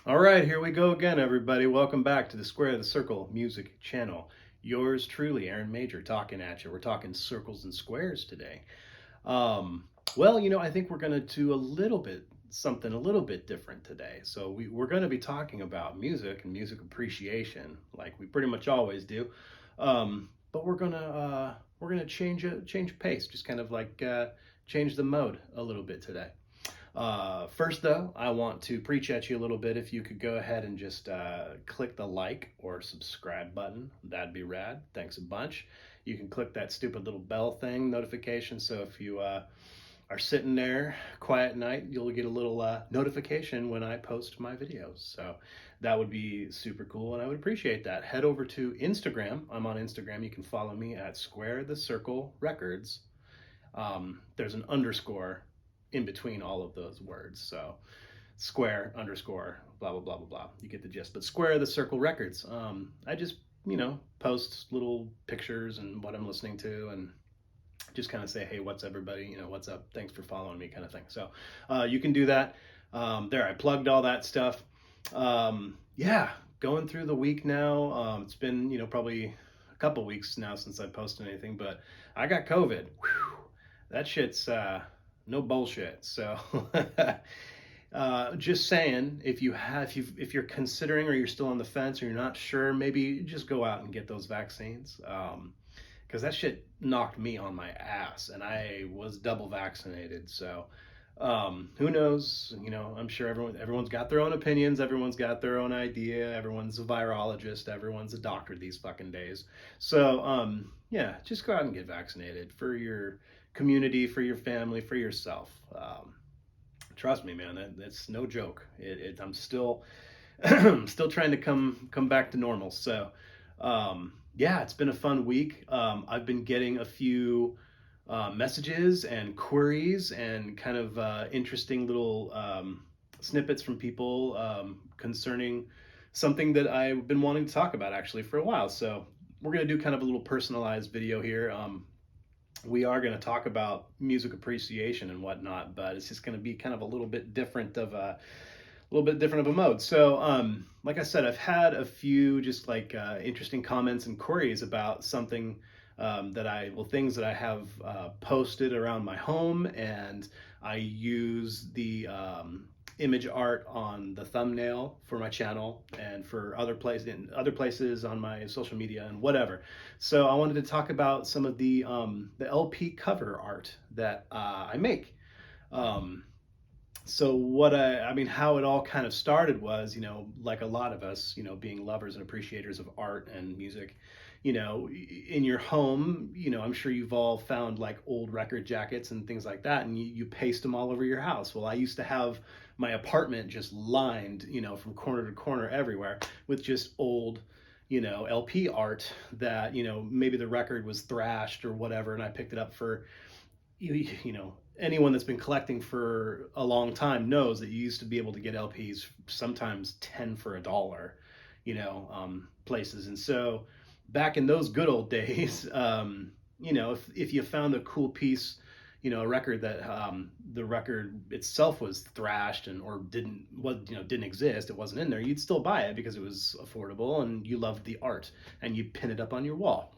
All right, here we go again, everybody. Welcome back to the Square of the Circle music channel. Yours truly, Aaron Major, talking at you. We're talking circles and squares today. I think we're going to do something a little bit different today. So we're going to be talking about music and music appreciation, like we pretty much always do. But we're gonna change pace, just kind of like change the mode a little bit today. First, though, I want to preach at you a little bit. If you could go ahead and just click the like or subscribe button, that'd be rad. Thanks a bunch. You can click that stupid little bell thing notification. So if you are sitting there quiet at night, you'll get a little notification when I post my videos. So that would be super cool, and I would appreciate that. Head over to Instagram. I'm on Instagram. You can follow me at Square the Circle Records. There's an underscore in between all of those words. So square underscore blah blah blah blah blah. You get the gist. But Square the Circle Records. I just post little pictures and what I'm listening to, and just kind of say, hey, what's everybody? What's up? Thanks for following me, kind of thing. So you can do that. There, I plugged all that stuff. Yeah, going through the week now. It's been probably a couple weeks now since I posted anything, but I got COVID. Whew, that shit's no bullshit. So just saying, if you're considering, or you're still on the fence, or you're not sure, maybe just go out and get those vaccines. Because that shit knocked me on my ass, and I was double vaccinated. So who knows? I'm sure everyone's got their own opinions. Everyone's got their own idea. Everyone's a virologist. Everyone's a doctor these fucking days. So yeah, just go out and get vaccinated for your community, for your family, for yourself. Trust me, man, that's no joke. I'm still still trying to come back to normal. So yeah, it's been a fun week. I've been getting a few messages and queries and kind of interesting little snippets from people concerning something that I've been wanting to talk about actually for a while. So we're going to do kind of a little personalized video here. We are going to talk about music appreciation and whatnot, but it's just going to be kind of a little bit different of a mode. So, like I said, I've had a few just like interesting comments and queries about something things that I have posted around my home, and I use the image art on the thumbnail for my channel and for other places on my social media and whatever. So I wanted to talk about some of the LP cover art that I make. Um, so how it all kind of started was, like a lot of us, being lovers and appreciators of art and music, in your home, I'm sure you've all found like old record jackets and things like that, and you paste them all over your house. Well, I used to have my apartment just lined, from corner to corner everywhere with just old, LP art that, maybe the record was thrashed or whatever, and I picked it up for, anyone that's been collecting for a long time knows that you used to be able to get LPs sometimes 10 for a dollar, places. And so back in those good old days, if you found a cool piece, a record that the record itself was thrashed and or didn't exist, it wasn't in there, you'd still buy it because it was affordable and you loved the art, and you'd pin it up on your wall.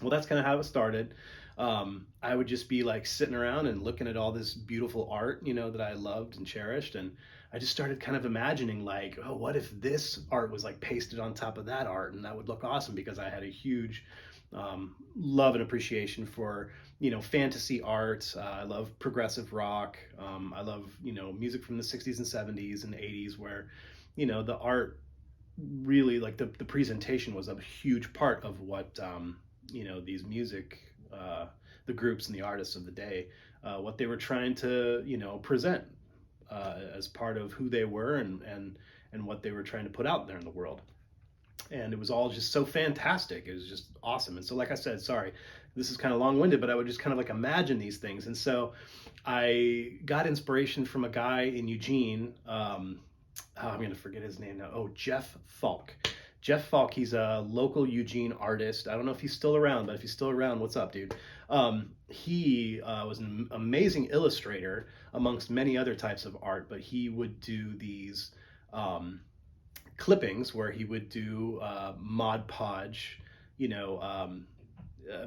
Well, that's kind of how it started. I would just be like sitting around and looking at all this beautiful art, that I loved and cherished. And I just started kind of imagining like, oh, what if this art was like pasted on top of that art? And that would look awesome, because I had a huge love and appreciation for, fantasy art. I love progressive rock. I love, music from the 60s and 70s and 80s where, the art really, like the presentation was a huge part of what, these music, the groups and the artists of the day, what they were trying to, present as part of who they were, and what they were trying to put out there in the world. And it was all just so fantastic. It was just awesome. And so, like I said, sorry, this is kind of long-winded, but I would just kind of like imagine these things. And so I got inspiration from a guy in Eugene. I'm going to forget his name now. Oh, Jeff Faulk. Jeff Faulk, he's a local Eugene artist. I don't know if he's still around, but if he's still around, what's up, dude? He was an amazing illustrator amongst many other types of art, but he would do these clippings where he would do Mod Podge, you know,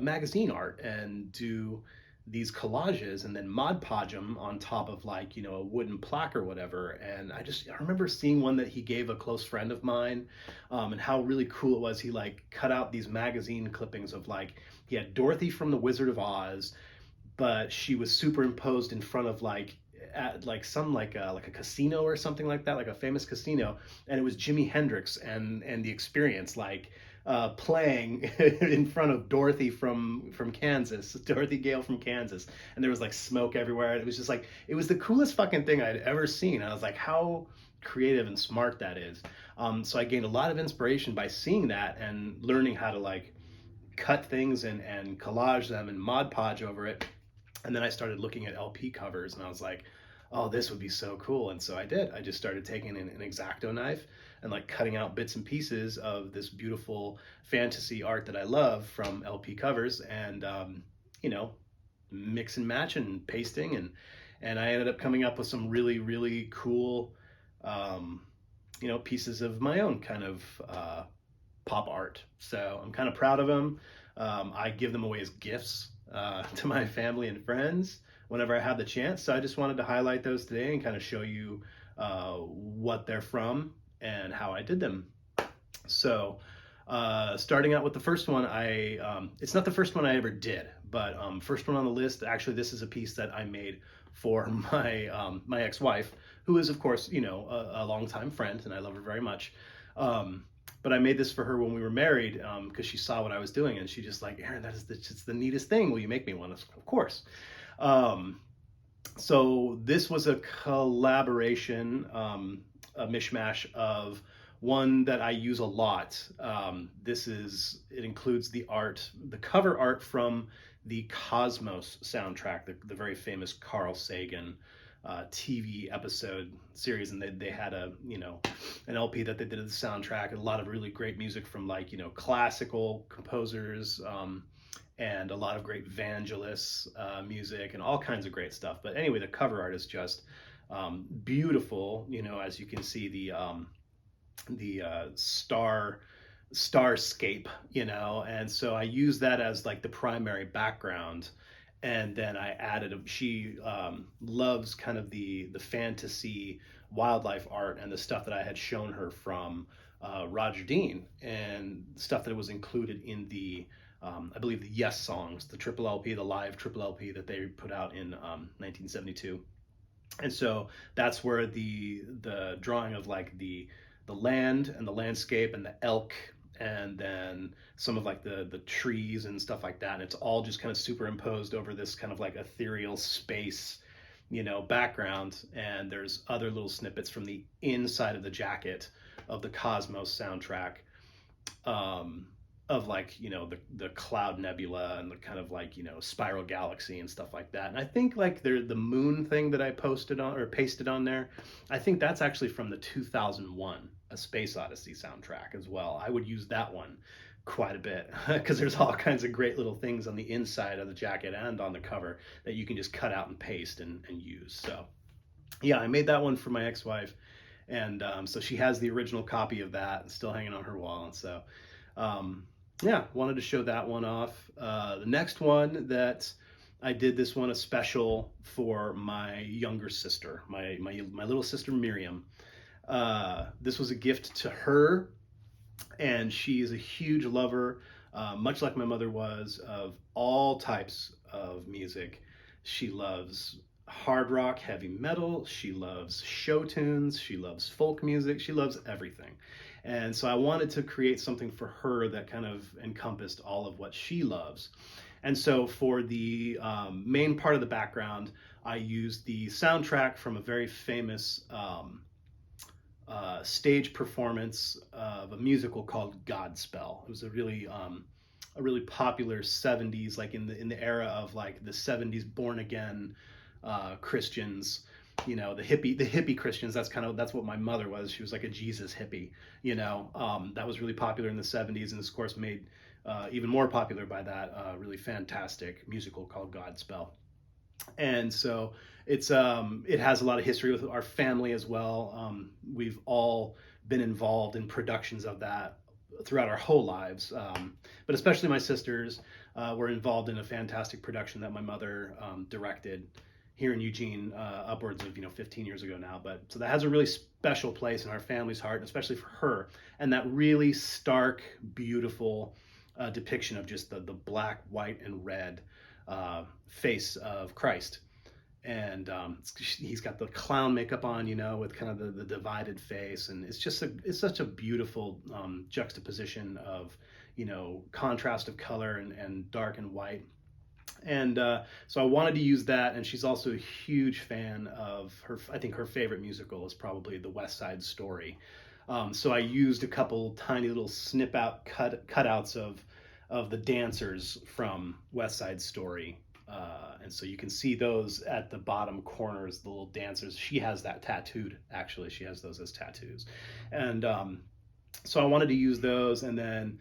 magazine art and do these collages and then Mod Podge them on top of like, you know, a wooden plaque or whatever. And I remember seeing one that he gave a close friend of mine, and how really cool it was. He like cut out these magazine clippings of like, he had Dorothy from the Wizard of Oz, but she was superimposed in front of like at like some like a casino or something like that, like a famous casino, and it was Jimi Hendrix and the Experience like playing in front of Dorothy from Kansas, Dorothy Gale from Kansas, and there was like smoke everywhere. And it was just like it was the coolest fucking thing I'd ever seen. I was like, how creative and smart that is. So I gained a lot of inspiration by seeing that and learning how to like cut things and collage them and Mod Podge over it. And then I started looking at LP covers and I was like, oh, this would be so cool. And so I did. I just started taking an X-Acto knife and like cutting out bits and pieces of this beautiful fantasy art that I love from LP covers and, you know, mix and match and pasting. And I ended up coming up with some really, really cool, you know, pieces of my own kind of pop art. So I'm kind of proud of them. I give them away as gifts to my family and friends whenever I have the chance. So I just wanted to highlight those today and kind of show you what they're from and how I did them. So starting out with the first one, it's not the first one I ever did, but first one on the list. Actually, this is a piece that I made for my ex-wife, who is of course, you know, a longtime friend, and I love her very much. But I made this for her when we were married because she saw what I was doing, and she just like, Aaron, it's the neatest thing. Will you make me one? Of course. So this was a collaboration, a mishmash of one that I use a lot. It includes the cover art from the Cosmos soundtrack, the very famous Carl Sagan TV episode series, and they had an LP that they did as the soundtrack, and a lot of really great music from like, you know, classical composers, and a lot of great Vangelis music and all kinds of great stuff. But anyway, the cover art is just beautiful. You know, as you can see the starscape, you know, and so I use that as like the primary background. And then I added, she loves kind of the fantasy wildlife art and the stuff that I had shown her from Roger Dean and stuff that was included in the, I believe the Yes songs, the triple LP, the live triple LP that they put out in 1972. And so that's where the drawing of like the land and the landscape and the elk and then some of like the trees and stuff like that, and it's all just kind of superimposed over this kind of like ethereal space, you know, background. And there's other little snippets from the inside of the jacket of the Cosmos soundtrack, of like, you know, the cloud nebula and the kind of like, you know, spiral galaxy and stuff like that. And I think like the moon thing that I posted on or pasted on there, I think that's actually from the 2001 A Space Odyssey soundtrack as well. I would use that one quite a bit because there's all kinds of great little things on the inside of the jacket and on the cover that you can just cut out and paste and use. So yeah, I made that one for my ex-wife, and so she has the original copy of that still hanging on her wall. And so yeah, wanted to show that one off. The next one that I did, this one a special for my younger sister, my little sister Miriam. This was a gift to her, and she is a huge lover, much like my mother was, of all types of music. She loves hard rock, heavy metal, she loves show tunes, she loves folk music, she loves everything. And so I wanted to create something for her that kind of encompassed all of what she loves. And so for the main part of the background, I used the soundtrack from a very famous stage performance of a musical called Godspell. It was a really popular 70s, like in the era of like the 70s born again Christians, you know, the hippie Christians. That's what my mother was. She was like a Jesus hippie, you know. That was really popular in the 70s, and of course made even more popular by that really fantastic musical called Godspell. And so it has a lot of history with our family as well. We've all been involved in productions of that throughout our whole lives. But especially my sisters were involved in a fantastic production that my mother directed here in Eugene, upwards of 15 years ago now. But so that has a really special place in our family's heart, especially for her. And that really stark, beautiful depiction of just the black, white, and red face of Christ. And he's got the clown makeup on, with kind of the divided face, and it's such a beautiful juxtaposition of contrast of color and dark and white. And so I wanted to use that, and she's also a huge fan of her. I think her favorite musical is probably The West Side Story. So I used a couple tiny little snip out cutouts of the dancers from West Side Story. And so you can see those at the bottom corners, the little dancers. She has that tattooed, actually. She has those as tattoos. And so I wanted to use those. And then,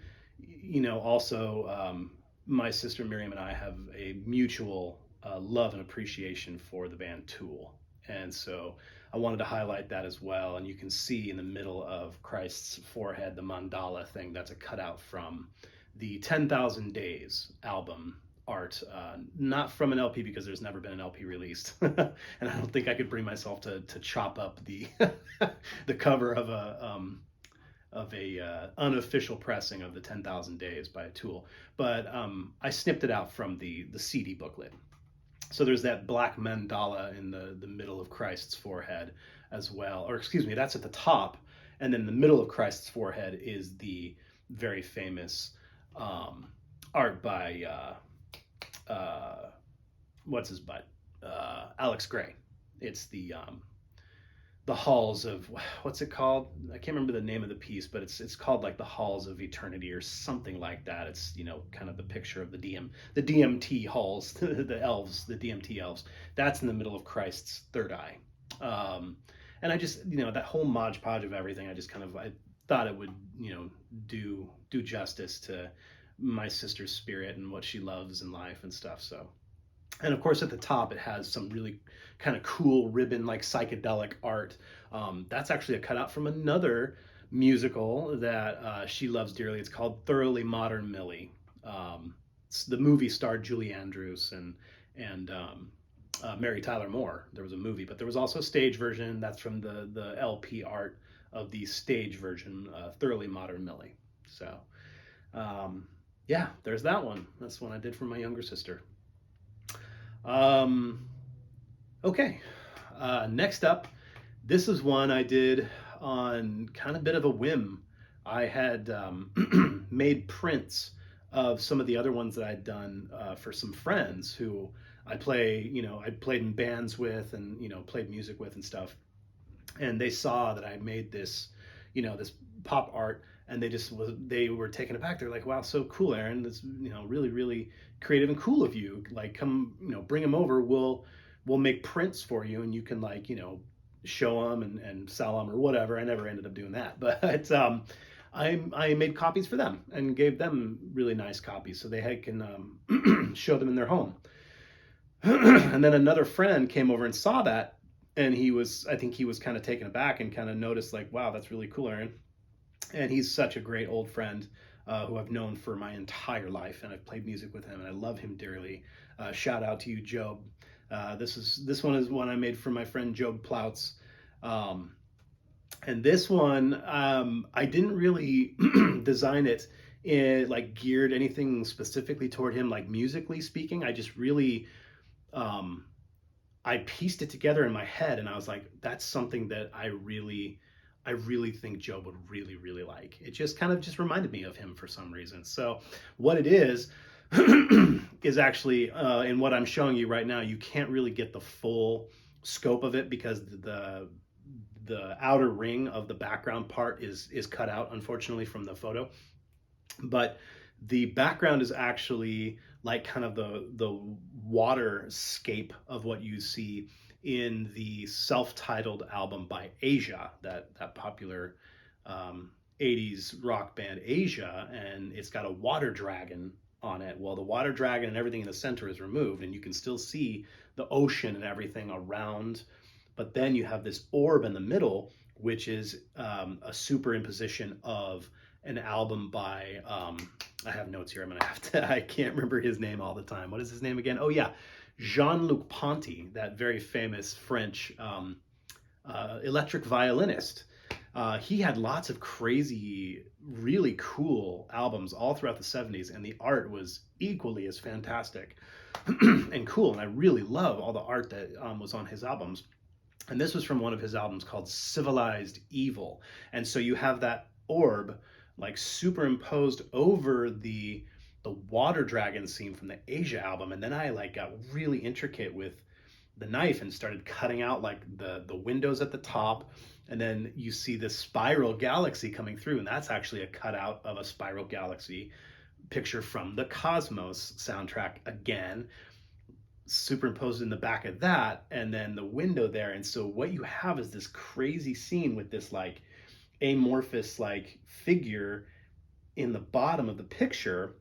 also my sister Miriam and I have a mutual love and appreciation for the band Tool. And so I wanted to highlight that as well. And you can see in the middle of Christ's forehead, the mandala thing, that's a cutout from the 10,000 Days album art, not from an LP because there's never been an LP released. And I don't think I could bring myself to chop up the the cover of a unofficial pressing of the 10,000 Days by Tool. But I snipped it out from the CD booklet. So there's that black mandala in the middle of Christ's forehead as well. Or excuse me, that's at the top. And then the middle of Christ's forehead is the very famous art by, what's his butt? Alex Gray. It's the halls of, what's it called? I can't remember the name of the piece, but it's called like the halls of eternity or something like that. It's kind of the picture of the DMT halls, the elves, the DMT elves. That's in the middle of Christ's third eye. And I just that whole Mod Podge of everything, I thought it would do justice to my sister's spirit and what she loves in life and stuff. So. And of course, at the top, it has some really kind of cool ribbon, like psychedelic art. That's actually a cutout from another musical that she loves dearly. It's called Thoroughly Modern Millie. The movie starred Julie Andrews and Mary Tyler Moore. There was a movie, but there was also a stage version. That's from the LP art of the stage version, Thoroughly Modern Millie. So, yeah, there's that one. That's one I did for my younger sister. Okay, next up, this is one I did on kind of a bit of a whim. I had made prints of some of the other ones that I'd done for some friends who I played in bands with and, played music with and stuff. And they saw that I made this, this pop art, and they were taken aback. They're like, wow, so cool, Aaron. That's, really, really creative and cool of you. Like, come, bring them over. We'll make prints for you, and you can show them and sell them or whatever. I never ended up doing that, but I made copies for them and gave them really nice copies so they can show them in their home. And then another friend came over and saw that, and I think he was kind of taken aback and kind of noticed like, wow, that's really cool, Aaron. And he's such a great old friend who I've known for my entire life, and I've played music with him, and I love him dearly. Shout out to you, Job. This one is one I made for my friend Job Ploutz. And this one, I didn't really design it geared anything specifically toward him, like musically speaking. I just really, I pieced it together in my head, and I was like, that's something that I really think Job would really, really like. It just kind of just reminded me of him for some reason. So what it is actually, in what I'm showing you right now, you can't really get the full scope of it because the outer ring of the background part is cut out, unfortunately, from the photo. But the background is actually like kind of the waterscape of what you see in the self-titled album by Asia, that popular 80s rock band Asia, and it's got a water dragon on it. Well, the water dragon and everything in the center is removed, and you can still see the ocean and everything around, but then you have this orb in the middle which is a superimposition of an album by, I have notes here. I'm going to have to, I can't remember his name all the time. What is his name again? Oh, yeah. Jean-Luc Ponty, that very famous French electric violinist. He had lots of crazy, really cool albums all throughout the 70s, and the art was equally as fantastic and cool. And I really love all the art that was on his albums. And this was from one of his albums called Civilized Evil. And so you have that orb like superimposed over the water dragon scene from the Asia album. And then I like got really intricate with the knife and started cutting out like the windows at the top, and then you see this spiral galaxy coming through, and that's actually a cutout of a spiral galaxy picture from the Cosmos soundtrack again, superimposed in the back of that, and then the window there. And so what you have is this crazy scene with this like amorphous like figure in the bottom of the picture,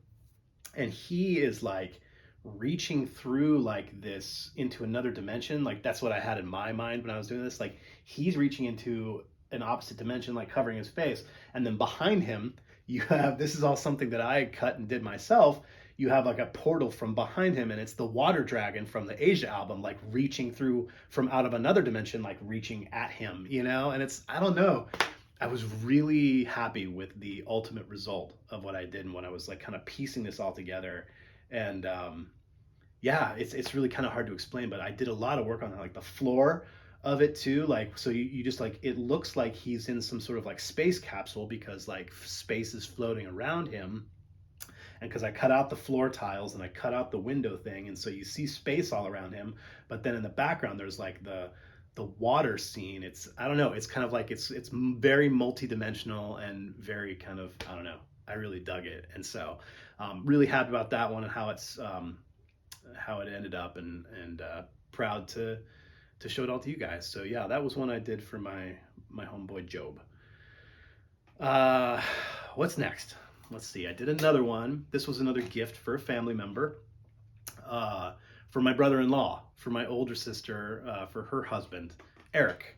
and he is like reaching through like this into another dimension. Like that's what I had in my mind when I was doing this. Like he's reaching into an opposite dimension, like covering his face, and then behind him you have, this is all something that I cut and did myself, you have like a portal from behind him, and it's the water dragon from the Asia album like reaching through from out of another dimension, like reaching at him, you know. And it's, I don't know, I was really happy with the ultimate result of what I did, and when I was like kind of piecing this all together. And yeah, it's really kind of hard to explain, but I did a lot of work on like the floor of it too. Like, so you just like, it looks like he's in some sort of like space capsule because like space is floating around him. And because I cut out the floor tiles and I cut out the window thing, and so you see space all around him, but then in the background there's like the water scene. It's, I don't know, it's kind of like it's very multi-dimensional and very kind of, I don't know, I really dug it. And so really happy about that one and how it's how it ended up, and proud to show it all to you guys. So yeah, that was one I did for my homeboy Job. What's next? Let's see. I did another one. This was another gift for a family member, for my brother-in-law, for my older sister, for her husband, Eric.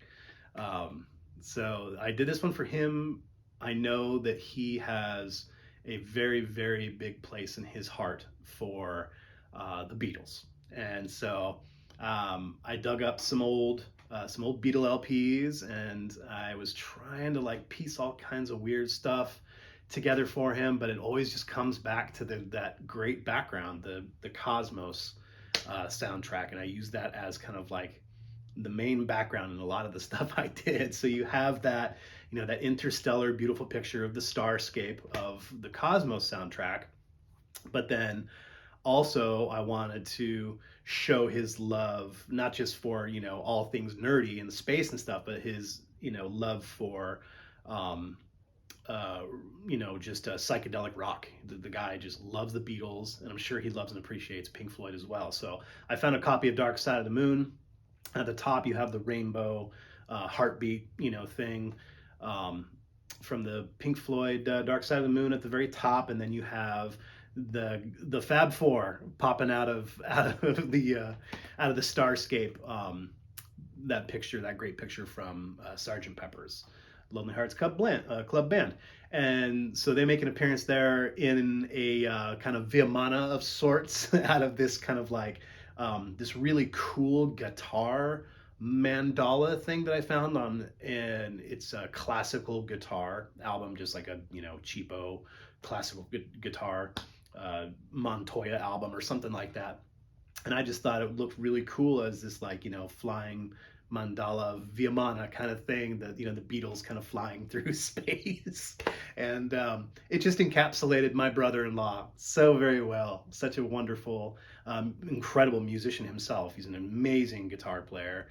So I did this one for him. I know that he has a very, very big place in his heart for the Beatles. And so I dug up some old Beatle LPs, and I was trying to like piece all kinds of weird stuff together for him, but it always just comes back to that great background, the Cosmos soundtrack, and I use that as kind of like the main background in a lot of the stuff I did. So you have that, you know, that interstellar beautiful picture of the starscape of the Cosmos soundtrack, but then also I wanted to show his love not just for, you know, all things nerdy and space and stuff, but his, you know, love for you know, just psychedelic rock. The guy just loves the Beatles, and I'm sure he loves and appreciates Pink Floyd as well. So I found a copy of Dark Side of the Moon. At the top, you have the rainbow heartbeat, you know, thing from the Pink Floyd Dark Side of the Moon at the very top, and then you have the Fab Four popping out of the starscape. That picture, that great picture from Sgt. Pepper's Lonely Hearts Club Band. And so they make an appearance there in a kind of Viamana of sorts out of this kind of like this really cool guitar mandala thing that I found on, and it's a classical guitar album, just like a, you know, cheapo classical guitar Montoya album or something like that. And I just thought it looked really cool as this like, you know, flying mandala Viamana kind of thing, that, you know, the Beatles kind of flying through space. And it just encapsulated my brother-in-law so very well. Such a wonderful, incredible musician himself. He's an amazing guitar player,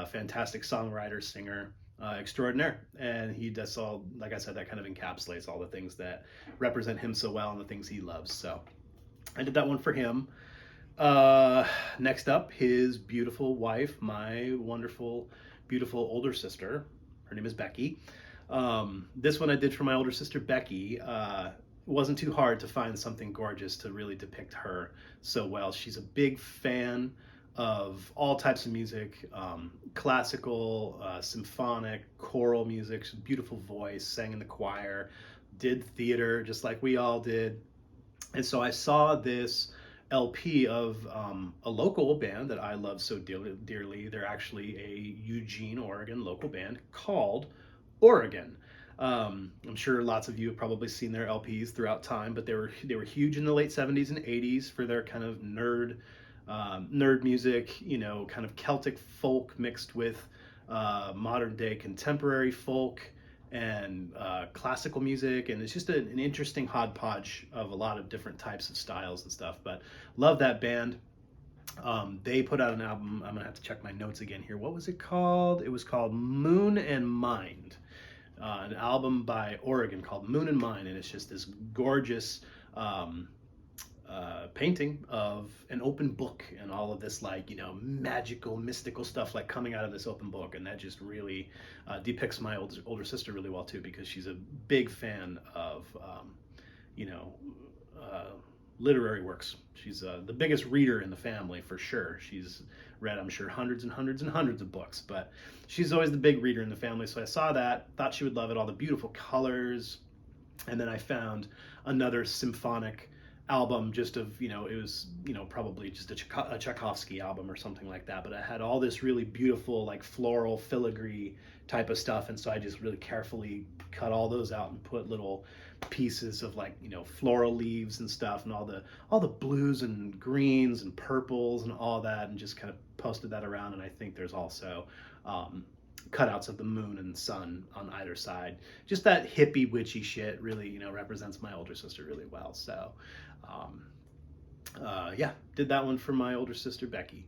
fantastic songwriter, singer, extraordinaire. And he does all, like I said, that kind of encapsulates all the things that represent him so well and the things he loves. So I did that one for him. Next up, his beautiful wife, my wonderful, beautiful older sister. Her name is Becky. This one I did for my older sister, Becky. It wasn't too hard to find something gorgeous to really depict her so well. She's a big fan of all types of music, classical, symphonic, choral music, beautiful voice, sang in the choir, did theater just like we all did. And so I saw this LP of a local band that I love so dearly. They're actually a Eugene, Oregon local band called Oregon. I'm sure lots of you have probably seen their LPs throughout time, but they were huge in the late '70s and '80s for their kind of nerd music, kind of Celtic folk mixed with modern day contemporary folk and classical music, and it's just an interesting hodgepodge of a lot of different types of styles and stuff. But love that band. They put out an album. I'm gonna have to check my notes again here. What was it called? It was called Moon and Mind. An album by Oregon called Moon and Mind, and it's just this gorgeous painting of an open book and all of this magical, mystical stuff like coming out of this open book, and that just really depicts my older sister really well too, because she's a big fan of literary works. She's the biggest reader in the family for sure. She's read, I'm sure, hundreds and hundreds and hundreds of books, but she's always the big reader in the family. So I saw that, thought she would love it, all the beautiful colors, and then I found another symphonic album just of, it was, probably just a Tchaikovsky album or something like that, but it had all this really beautiful, like floral filigree type of stuff. And so I just really carefully cut all those out and put little pieces of floral leaves and stuff, and all the blues and greens and purples and all that, and just kind of posted that around. And I think there's also cutouts of the moon and sun on either side. Just that hippie witchy shit really represents my older sister really well. So did that one for my older sister Becky.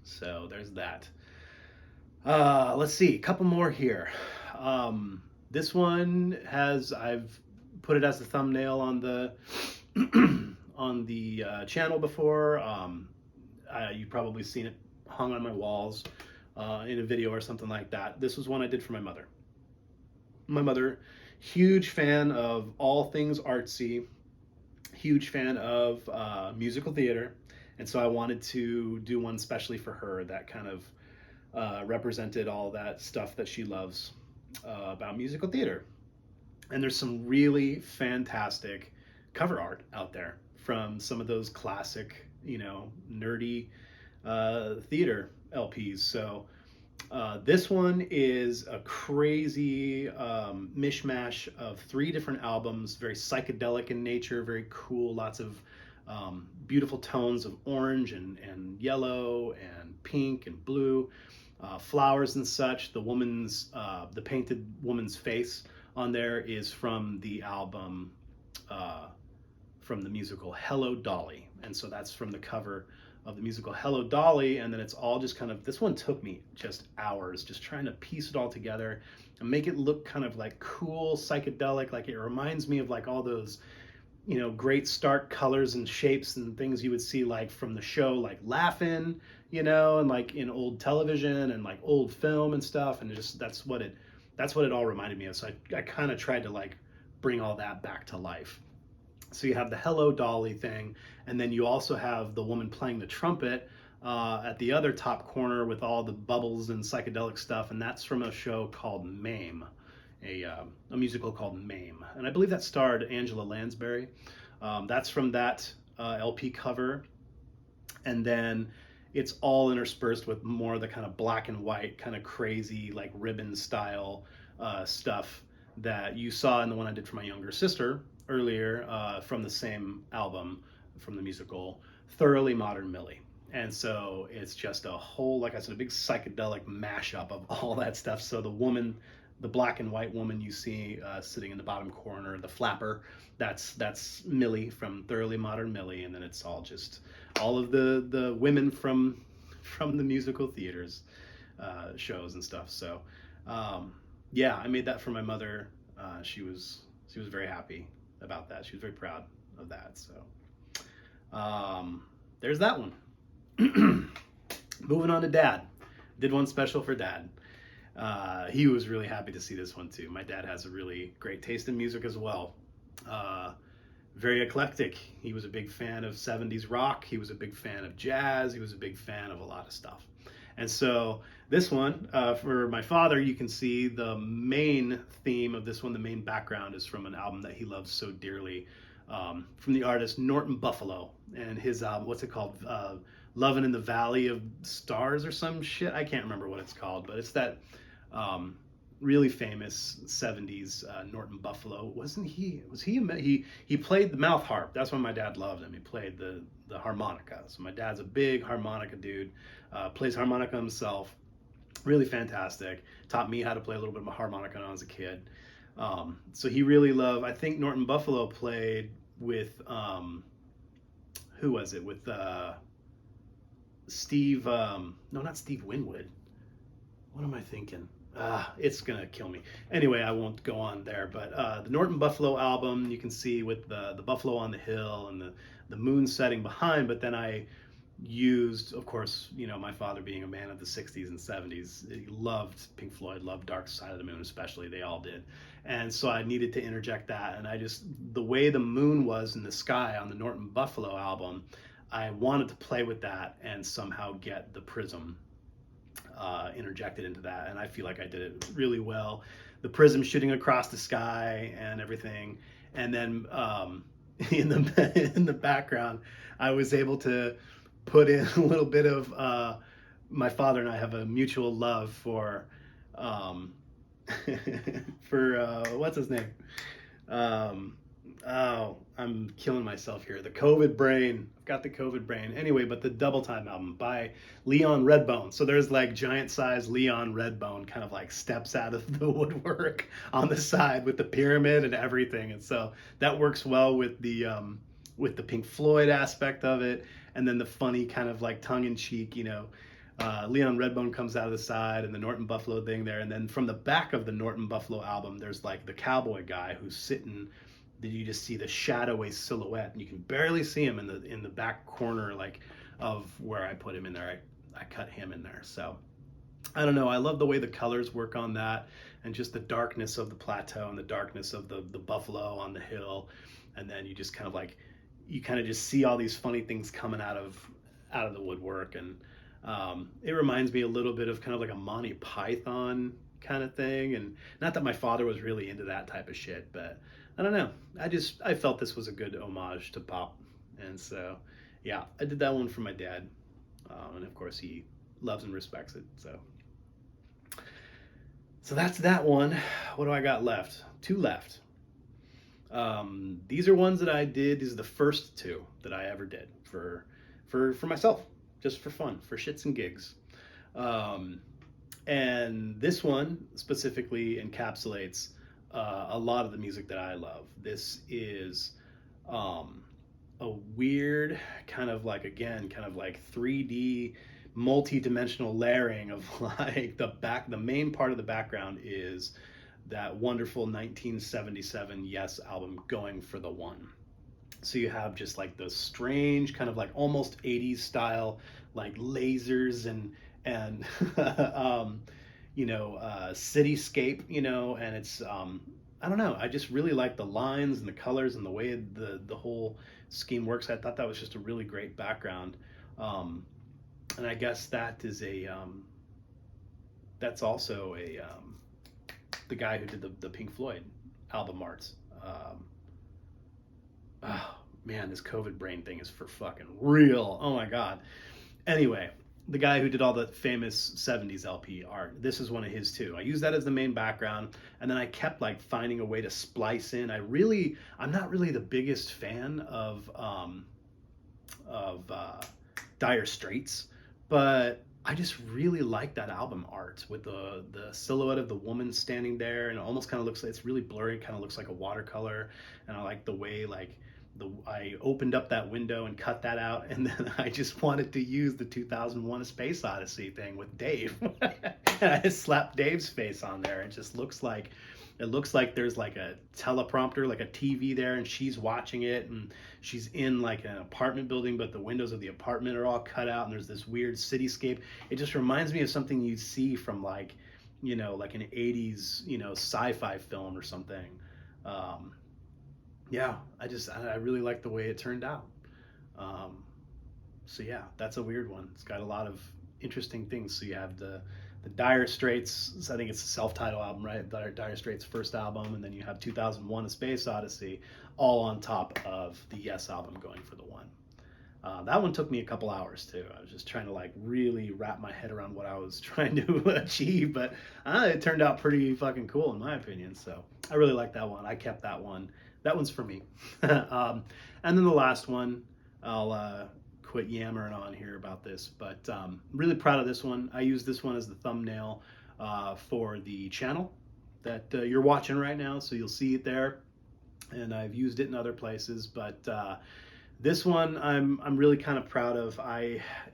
So there's that. Let's see, a couple more here. This one I've put it as the thumbnail on the on the channel before. You've probably seen it hung on my walls in a video or something like that. This was one I did for my mother. My mother, huge fan of all things artsy, huge fan of musical theater, and so I wanted to do one specially for her that kind of represented all that stuff that she loves about musical theater. And there's some really fantastic cover art out there from some of those classic, nerdy theater LPs. So this one is a crazy mishmash of 3 different albums, very psychedelic in nature, very cool, lots of beautiful tones of orange and yellow and pink and blue, flowers and such. The painted woman's face on there is from the album, from the musical Hello, Dolly. And so that's from the cover of the musical Hello, Dolly. And then it's all just kind of, this one took me just hours just trying to piece it all together and make it look kind of like cool, psychedelic. Like it reminds me of like all those, great stark colors and shapes and things you would see like from the show, like Laugh-In, and like in old television and like old film and stuff. And that's what it all reminded me of. So I kind of tried to like bring all that back to life. So you have the Hello, Dolly thing, and then you also have the woman playing the trumpet at the other top corner with all the bubbles and psychedelic stuff, and that's from a show called Mame, a musical called Mame. And I believe that starred Angela Lansbury. That's from that LP cover. And then it's all interspersed with more of the kind of black and white, kind of crazy, like ribbon style stuff that you saw in the one I did for my younger sister earlier, from the same album from the musical Thoroughly Modern Millie. And so it's just a whole, like I said, a big psychedelic mashup of all that stuff. So the black and white woman you see sitting in the bottom corner, the flapper, that's Millie from Thoroughly Modern Millie. And then it's all of the women from the musical theaters shows and stuff. So I made that for my mother. She was very happy about that. She was very proud of that. So there's that one. Moving on to Dad. Did one special for Dad. He was really happy to see this one too. My dad has a really great taste in music as well. very eclectic. He was a big fan of 70s rock. He was a big fan of jazz. He was a big fan of a lot of stuff. And so this one, for my father, you can see the main theme of this one, the main background is from an album that he loves so dearly, from the artist Norton Buffalo. And his album, what's it called? Lovin' in the Valley of Stars or some shit. I can't remember what it's called, but it's that really famous 70s Norton Buffalo. Wasn't he? Was he played the mouth harp. That's why my dad loved him. He played the harmonica. So my dad's a big harmonica dude. Plays harmonica himself. Really fantastic. Taught me how to play a little bit of harmonica when I was a kid. So he really loved. I think Norton Buffalo played with who was it? With Steve. No, not Steve Winwood. What am I thinking? It's gonna kill me. Anyway, I won't go on there. But the Norton Buffalo album, you can see with the buffalo on the hill and the moon setting behind. But then I used, of course, my father being a man of the 60s and 70s, he loved Pink Floyd, loved Dark Side of the Moon especially. They all did. And so I needed to interject that. And the way the moon was in the sky on the Norton Buffalo album, I wanted to play with that and somehow get the prism interjected into that, and I feel like I did it really well. The prism shooting across the sky and everything, and then in the background, I was able to put in a little bit of my father and I have a mutual love for for what's his name? Oh, I'm killing myself here. The COVID brain. I've got the COVID brain. Anyway, but the Double Time album by Leon Redbone. So there's like giant size Leon Redbone kind of like steps out of the woodwork on the side with the pyramid and everything. And so that works well with the Pink Floyd aspect of it. And then the funny kind of like tongue in cheek, Leon Redbone comes out of the side and the Norton Buffalo thing there. And then from the back of the Norton Buffalo album, there's like the cowboy guy who's sitting. You just see the shadowy silhouette, and you can barely see him in the back corner, like of where I put him in there. I cut him in there. So I don't know. I love the way the colors work on that, and just the darkness of the plateau and the darkness of the buffalo on the hill, and then you just kind of just see all these funny things coming out of the woodwork, and it reminds me a little bit of kind of like a Monty Python kind of thing, and not that my father was really into that type of shit, but I don't know. I felt this was a good homage to pop. And so, yeah, I did that one for my dad. And of course, he loves and respects it. So that's that one. What do I got left? 2 left. These are ones that I did. These are the first 2 that I ever did for myself, just for fun, for shits and gigs. And this one specifically encapsulates a lot of the music that I love. This is a weird kind of like 3D multi-dimensional layering of like the main part of the background is that wonderful 1977 Yes album, Going for the One. So you have just like the strange kind of like almost 80s style like lasers and cityscape, and it's I don't know, I just really like the lines and the colors and the way the whole scheme works. I thought that was just a really great background, and I guess that is that's also the guy who did the Pink Floyd album arts. Oh man, this COVID brain thing is for fucking real. Oh my god. Anyway, the guy who did all the famous 70s LP art, this is one of his too. I used that as the main background, and then I kept like finding a way to splice in. I'm not really the biggest fan of Dire Straits, but I just really like that album art with the silhouette of the woman standing there, and it almost kind of looks like it's really blurry, kind of looks like a watercolor, and I like the way like I opened up that window and cut that out, and then I just wanted to use the 2001: A Space Odyssey thing with Dave. And I just slapped Dave's face on there. It looks like there's like a teleprompter, like a TV there, and she's watching it, and she's in like an apartment building, but the windows of the apartment are all cut out, and there's this weird cityscape. It just reminds me of something you'd see from like an 80s, sci-fi film or something. yeah, I really like the way it turned out. Um, so yeah, that's a weird one. It's got a lot of interesting things. So you have the Dire Straits. I think it's a self-titled album, right? Dire Straits' first album, and then you have 2001: A Space Odyssey, all on top of the Yes album, going for the one. That one took me a couple hours too. I was just trying to like really wrap my head around what I was trying to achieve, but it turned out pretty fucking cool in my opinion. So I really like that one. I kept that one. That one's for me. And then the last one, I'll quit yammering on here about this, but I'm really proud of this one. I used this one as the thumbnail for the channel that you're watching right now, so you'll see it there. And I've used it in other places, but this one I'm really kind of proud of.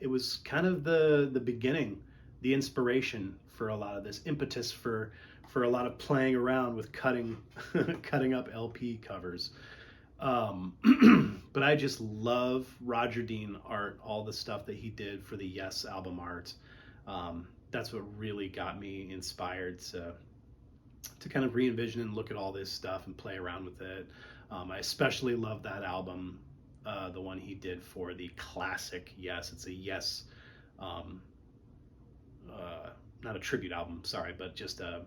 It was kind of the beginning, the inspiration for a lot of this, impetus for a lot of playing around with cutting cutting up LP covers. But I just love Roger Dean art, all the stuff that he did for the Yes album art. That's what really got me inspired to kind of re-envision and look at all this stuff and play around with it. I especially love that album, the one he did for the classic Yes. It's a Yes, um, not a tribute album, sorry, but just a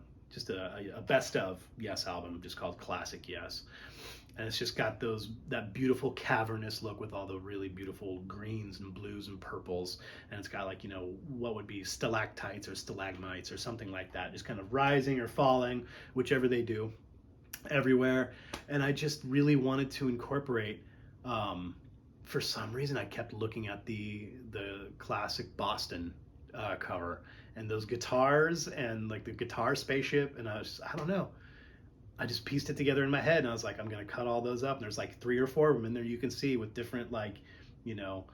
best of Yes album, just called Classic Yes. And it's just got that beautiful cavernous look with all the really beautiful greens and blues and purples, and it's got like, what would be stalactites or stalagmites or something like that, just kind of rising or falling, whichever they do, everywhere. And I just really wanted to incorporate, for some reason I kept looking at the classic Boston cover and those guitars and like the guitar spaceship, and I don't know, I just pieced it together in my head, and I was like, I'm gonna cut all those up. And there's like 3 or 4 of them in there you can see with different, like, you know,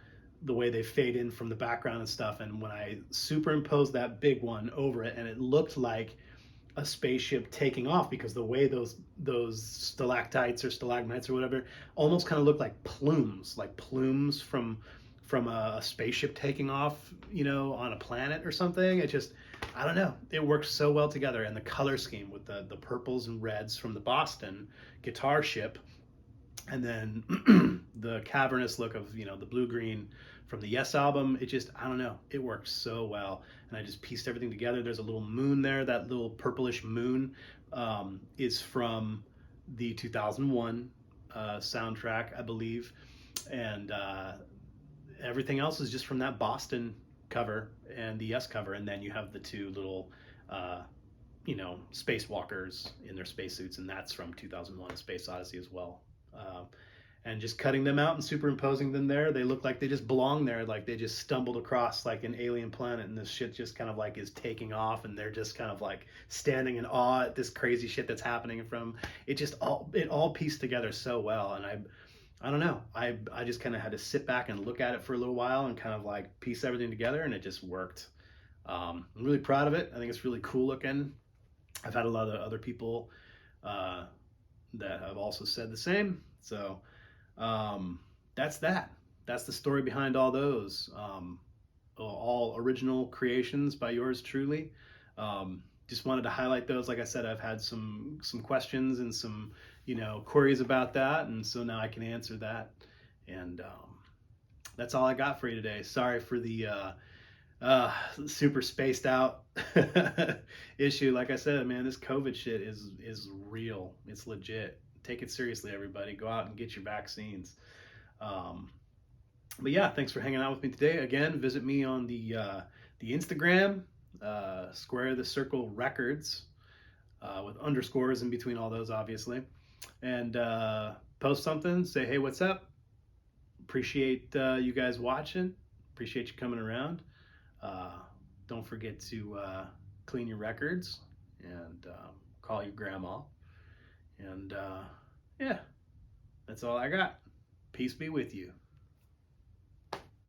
the way they fade in from the background and stuff. And when I superimposed that big one over it, and it looked like a spaceship taking off, because the way those stalactites or stalagmites or whatever almost kind of look like plumes from a spaceship taking off, on a planet or something. It just, I don't know, it works so well together. And the color scheme with the purples and reds from the Boston guitar ship, and then the cavernous look of, the blue green from the Yes album, it just, I don't know, it works so well. And I just pieced everything together. There's a little moon there. That little purplish moon is from the 2001 soundtrack, I believe. And everything else is just from that Boston cover and the Yes cover. And then you have the two little spacewalkers in their spacesuits, and that's from 2001: A Space Odyssey as well. And just cutting them out and superimposing them there, they look like they just belong there, like they just stumbled across like an alien planet, and this shit just kind of like is taking off, and they're just kind of like standing in awe at this crazy shit that's happening from it. It all pieced together so well. And I don't know, I just kind of had to sit back and look at it for a little while and kind of like piece everything together, and it just worked. I'm really proud of it. I think it's really cool looking. I've had a lot of other people that have also said the same. So that's that. That's the story behind all those. All original creations by yours truly. Just wanted to highlight those. Like I said, I've had some questions and some queries about that, and so now I can answer that. And that's all I got for you today. Sorry for the super spaced out issue. Like I said, man, this COVID shit is real. It's legit. Take it seriously, everybody. Go out and get your vaccines. But yeah, thanks for hanging out with me today. Again, visit me on the Instagram, Square the Circle Records, with underscores in between all those, obviously. And post something. Say, hey, what's up? Appreciate you guys watching. Appreciate you coming around. Don't forget to clean your records and call your grandma. And yeah, that's all I got. Peace be with you.